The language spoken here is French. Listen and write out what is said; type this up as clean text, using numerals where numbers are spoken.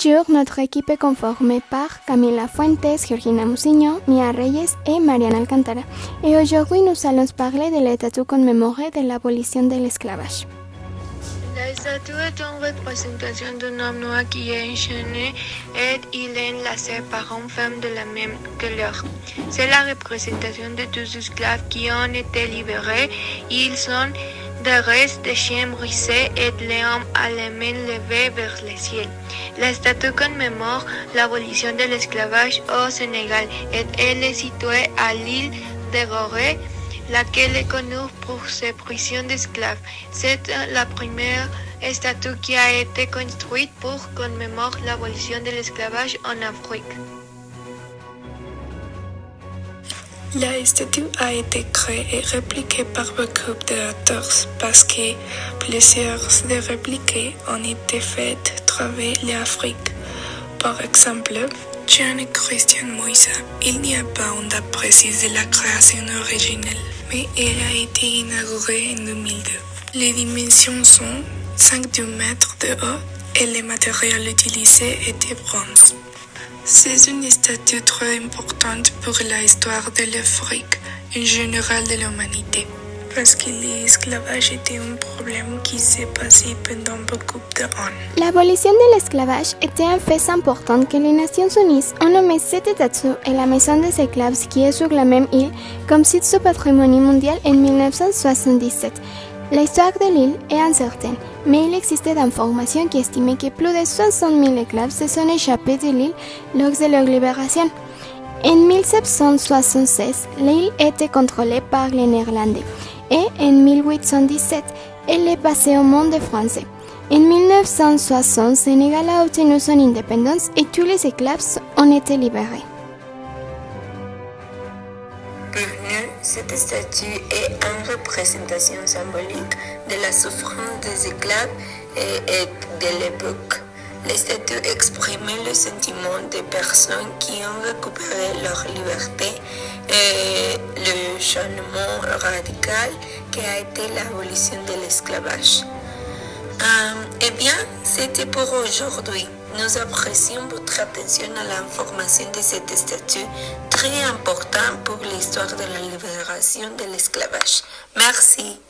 Bonjour, notre équipe est conformée par Camila Fuentes, Georgina Musigno, Mia Reyes et Mariana Alcantara. Et aujourd'hui, nous allons parler de la statue commémorée de l'abolition de l'esclavage. La statue est une représentation d'un homme noir qui est enchaîné et il est enlacé par une femme de la même couleur. C'est la représentation de tous les esclaves qui ont été libérés. Ils sont des restes de chiens brisés et l'homme a les mains levées vers le ciel. La statue commémore l'abolition de l'esclavage au Sénégal et elle est située à l'île de Gorée, laquelle est connue pour ses prisons d'esclaves. C'est la première statue qui a été construite pour commémorer l'abolition de l'esclavage en Afrique. La statue a été créée et répliquée par beaucoup d'auteurs parce que plusieurs des répliques ont été faites à travers l'Afrique. Par exemple, John et Christian Moïse. Il n'y a pas une date précise de la création originelle, mais elle a été inaugurée en 2002. Les dimensions sont 5,2 mètres de haut et les matériaux utilisés étaient bronze. C'est une statue très importante pour l'histoire de l'Afrique en général de l'humanité, parce que l'esclavage était un problème qui s'est passé pendant beaucoup de temps. L'abolition de l'esclavage était un fait important que les Nations Unies ont nommé cette statue et la maison des esclaves qui est sur la même île comme site du patrimoine mondial en 1977. L'histoire de l'île est incertaine, mais il existe des informations qui estiment que plus de 60 000 esclaves se sont échappés de l'île lors de leur libération. En 1776, l'île était contrôlée par les Néerlandais et en 1817, elle est passée au monde français. En 1960, Sénégal a obtenu son indépendance et tous les esclaves ont été libérés. Pour nous, cette statue est une représentation symbolique de la souffrance des esclaves et de l'époque. Les statues exprimaient le sentiment des personnes qui ont récupéré leur liberté et le changement radical qui a été l'abolition de l'esclavage. Eh bien, c'était pour aujourd'hui. Nous apprécions votre attention à l'information de cette statue très importante pour l'histoire de la libération de l'esclavage. Merci.